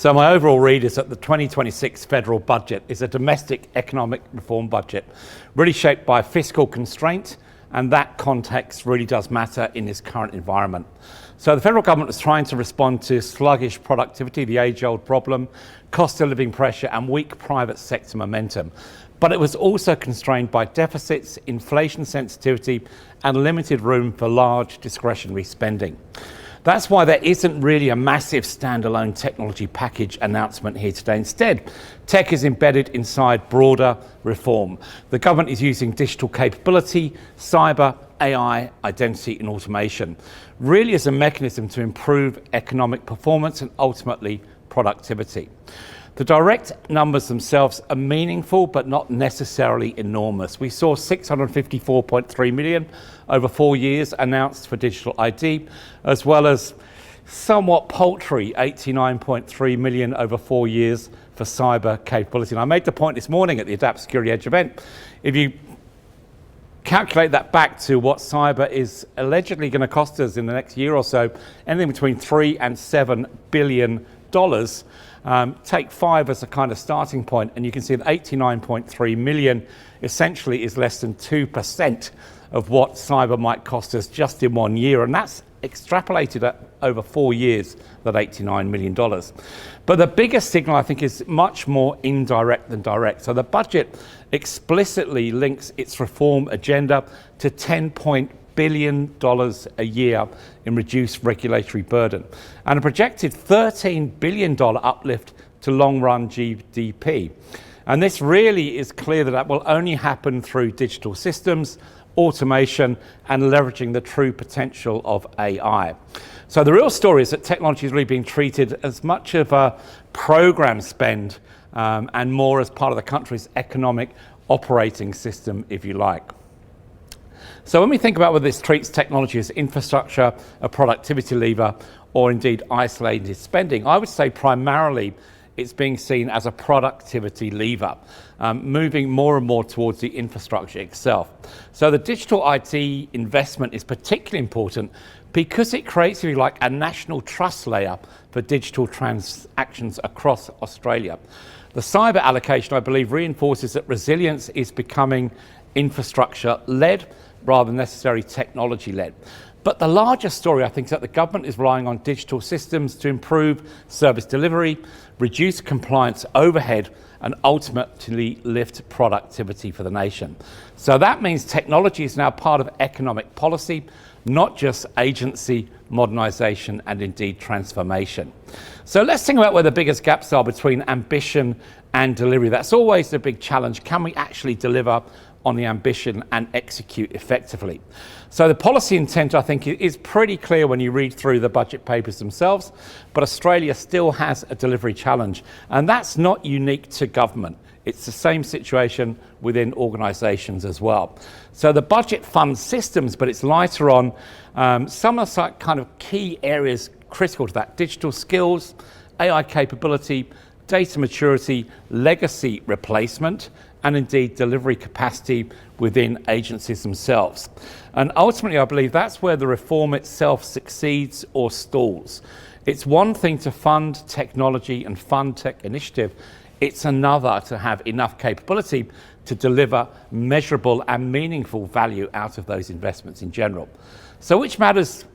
So my overall read is that the 2026 federal budget is a domestic economic reform budget, really shaped by fiscal constraint, and that context really does matter in this current environment. So the federal government is trying to respond to sluggish productivity, the age-old problem, cost of living pressure and weak private sector momentum. But it was also constrained by deficits, inflation sensitivity and limited room for large discretionary spending. That's why there isn't really a massive standalone technology package announcement here today. Instead, tech is embedded inside broader reform. The government is using digital capability, cyber, AI, identity and automation, really as a mechanism to improve economic performance and ultimately productivity. The direct numbers themselves are meaningful, but not necessarily enormous. We saw 654.3 million over 4 years announced for digital ID, as well as somewhat paltry 89.3 million over 4 years for cyber capability. And I made the point this morning at the Adapt Security Edge event, if you calculate that back to what cyber is allegedly going to cost us in the next year or so, anything between $3 and $7 billion, take 5 as a kind of starting point, and you can see that 89.3 million essentially is less than 2% of what cyber might cost us just in 1 year, and that's extrapolated at over 4 years, that $89 million. But the biggest signal, I think, is much more indirect than direct. So the budget explicitly links its reform agenda to $10 billion a year in reduced regulatory burden and a projected $13 billion uplift to long-run GDP. And this really is clear that will only happen through digital systems, automation and leveraging the true potential of AI. So the real story is that technology is really being treated as much of a program spend and more as part of the country's economic operating system, if you like. So when we think about whether this treats technology as infrastructure, a productivity lever, or indeed isolated spending, I would say primarily it's being seen as a productivity lever, moving more and more towards the infrastructure itself. So the digital IT investment is particularly important because it creates, if you like, a national trust layer for digital transactions across Australia. The cyber allocation, I believe, reinforces that resilience is becoming infrastructure-led rather than necessarily technology-led. But the larger story, I think, is that the government is relying on digital systems to improve service delivery, reduce compliance overhead, and ultimately lift productivity for the nation. So that means technology is now part of economic policy, not just agency, modernisation, and indeed transformation. So let's think about where the biggest gaps are between ambition and delivery. That's always the big challenge. Can we actually deliver on the ambition and execute effectively? So the policy intent, I think, is pretty clear when you read through the budget papers themselves, but Australia still has a delivery challenge, and that's not unique to government. It's the same situation within organisations as well. So the budget funds systems, but it's lighter on some of the kind of key areas critical to that: digital skills, AI capability, data maturity, legacy replacement, and indeed delivery capacity within agencies themselves. And ultimately, I believe that's where the reform itself succeeds or stalls. It's one thing to fund technology and fund tech initiative. It's another to have enough capability to deliver measurable and meaningful value out of those investments in general. So which measures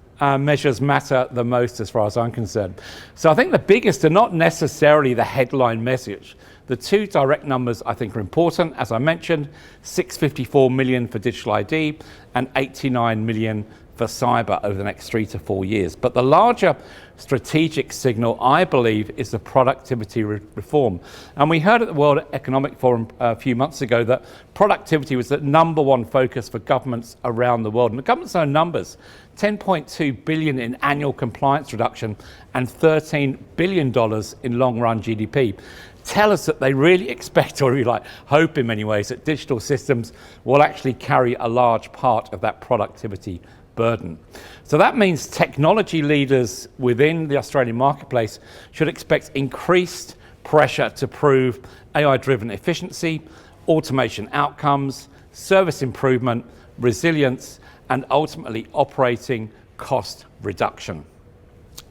matter the most as far as I'm concerned? So I think the biggest are not necessarily the headline message. The two direct numbers I think are important. As I mentioned, 654 million for digital ID and 89 million for cyber over the next 3 to 4 years. But the larger strategic signal, I believe, is the productivity reform. And we heard at the World Economic Forum a few months ago that productivity was the #1 focus for governments around the world. And the government's own numbers, 10.2 billion in annual compliance reduction and $13 billion in long-run GDP, tell us that they really expect, or really hope in many ways, that digital systems will actually carry a large part of that productivity burden. So that means technology leaders within the Australian marketplace should expect increased pressure to prove AI-driven efficiency, automation outcomes, service improvement, resilience, and ultimately operating cost reduction.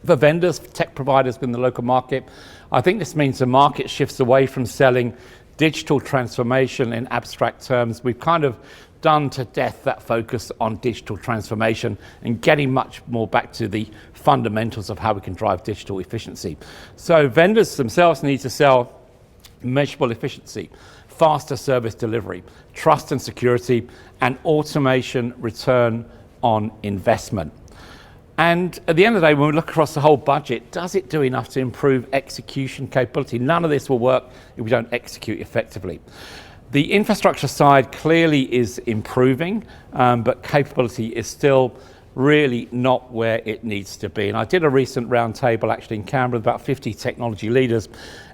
For vendors, for tech providers within the local market, I think this means the market shifts away from selling digital transformation in abstract terms. We've kind of done to death that focus on digital transformation and getting much more back to the fundamentals of how we can drive digital efficiency. So vendors themselves need to sell measurable efficiency, faster service delivery, trust and security, and automation return on investment. And at the end of the day, when we look across the whole budget, does it do enough to improve execution capability? None of this will work if we don't execute effectively. The infrastructure side clearly is improving, but capability is still really not where it needs to be. And I did a recent roundtable actually in Canberra with about 50 technology leaders,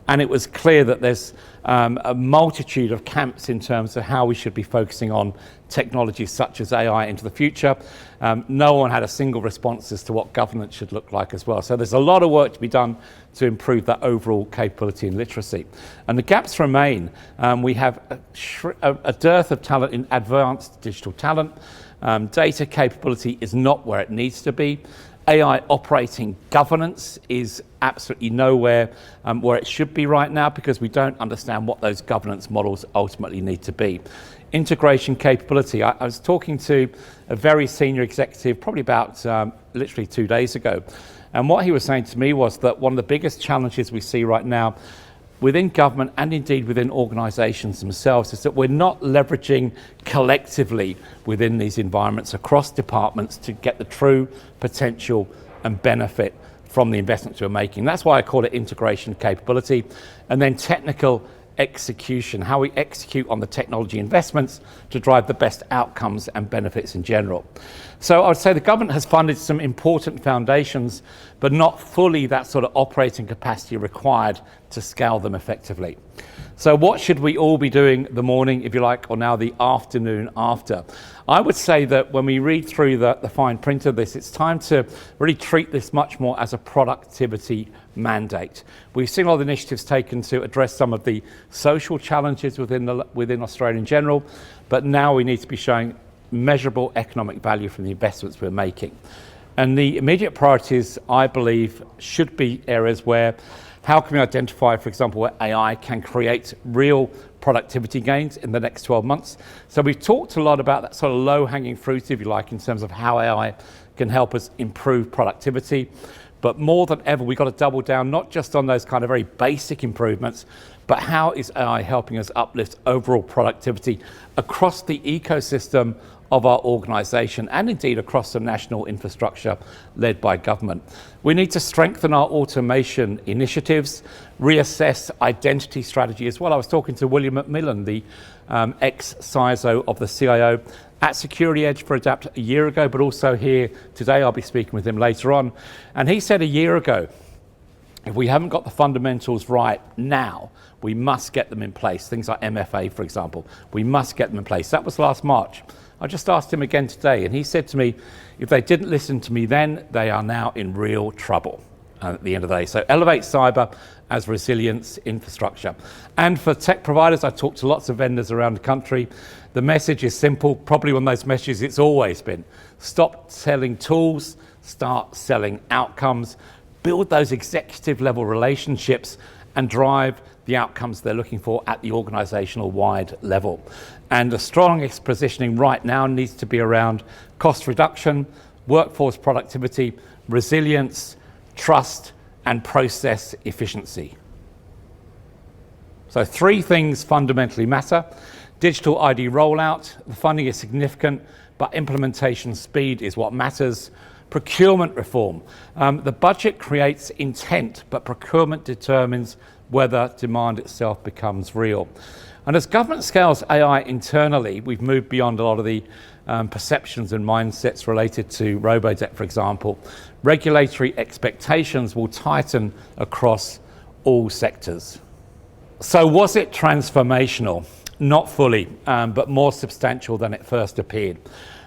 and it was clear that there's a multitude of camps in terms of how we should be focusing on technologies such as AI into the future. No one had a single response as to what governance should look like as well. So there's a lot of work to be done to improve that overall capability and literacy. And the gaps remain. We have a dearth of talent in advanced digital talent. Data capability is not where it needs to be. AI operating governance is absolutely nowhere where it should be right now, because we don't understand what those governance models ultimately need to be. Integration capability. I was talking to a very senior executive probably about literally 2 days ago, and what he was saying to me was that one of the biggest challenges we see right now within government and indeed within organisations themselves is that we're not leveraging collectively within these environments across departments to get the true potential and benefit from the investments we're making. That's why I call it integration capability. And then technical execution, how we execute on the technology investments to drive the best outcomes and benefits in general. So I would say the government has funded some important foundations, but not fully that sort of operating capacity required to scale them effectively. So what should we all be doing the morning, if you like, or now the afternoon after? I would say that when we read through the fine print of this, it's time to really treat this much more as a productivity mandate. We've seen a lot of initiatives taken to address some of the social challenges within Australia in general, but now we need to be showing measurable economic value from the investments we're making. And the immediate priorities, I believe, should be areas where how can we identify, for example, where AI can create real productivity gains in the next 12 months? So we've talked a lot about that sort of low-hanging fruit, if you like, in terms of how AI can help us improve productivity. But more than ever, we've got to double down, not just on those kind of very basic improvements, but how is AI helping us uplift overall productivity across the ecosystem of our organisation and indeed across the national infrastructure led by government. We need to strengthen our automation initiatives, reassess identity strategy as well. I was talking to William McMillan, the ex-CISO of the CIO at Security Edge for Adapt a year ago, but also here today. I'll be speaking with him later on. And he said a year ago, if we haven't got the fundamentals right now, we must get them in place. Things like MFA, for example, we must get them in place. That was last March. I just asked him again today, and he said to me, if they didn't listen to me then, they are now in real trouble at the end of the day. So elevate cyber as resilience infrastructure. And for tech providers, I talked to lots of vendors around the country. The message is simple, probably one of those messages it's always been. Stop selling tools, start selling outcomes, build those executive level relationships and drive the outcomes they're looking for at the organisational wide level. And the strongest positioning right now needs to be around cost reduction, workforce productivity, resilience, trust, and process efficiency. So 3 things fundamentally matter. Digital ID rollout, the funding is significant, but implementation speed is what matters. Procurement reform. The budget creates intent, but procurement determines whether demand itself becomes real. And as government scales AI internally, we've moved beyond a lot of the perceptions and mindsets related to robodebt, for example. Regulatory expectations will tighten across all sectors. So was it transformational? Not fully, but more substantial than it first appeared.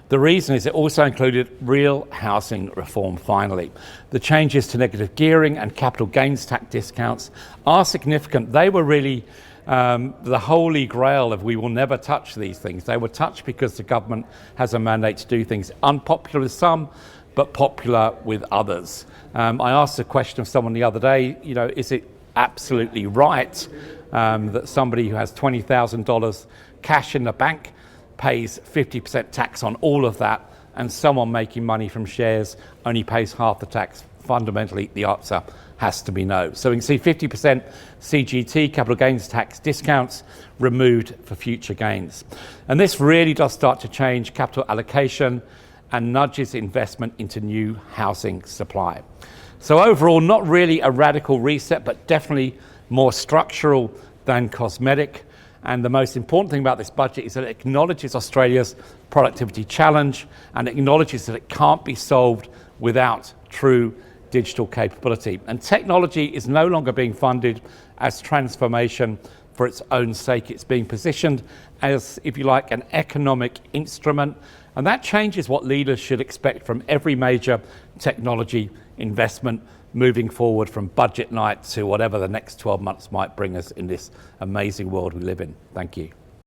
The reason is it also included real housing reform, finally. The changes to negative gearing and capital gains tax discounts are significant. They were really the holy grail of we will never touch these things. They were touched because the government has a mandate to do things. Unpopular with some, but popular with others. I asked a question of someone the other day, is it absolutely right that somebody who has $20,000 cash in the bank pays 50% tax on all of that, and someone making money from shares only pays half the tax? Fundamentally, the answer has to be no. So we can see 50% CGT, capital gains tax discounts, removed for future gains. And this really does start to change capital allocation and nudges investment into new housing supply. So overall, not really a radical reset, but definitely more structural than cosmetic. And the most important thing about this budget is that it acknowledges Australia's productivity challenge and acknowledges that it can't be solved without true digital capability. And technology is no longer being funded as transformation for its own sake. It's being positioned as, if you like, an economic instrument. And that changes what leaders should expect from every major technology investment moving forward, from budget night to whatever the next 12 months might bring us in this amazing world we live in. Thank you.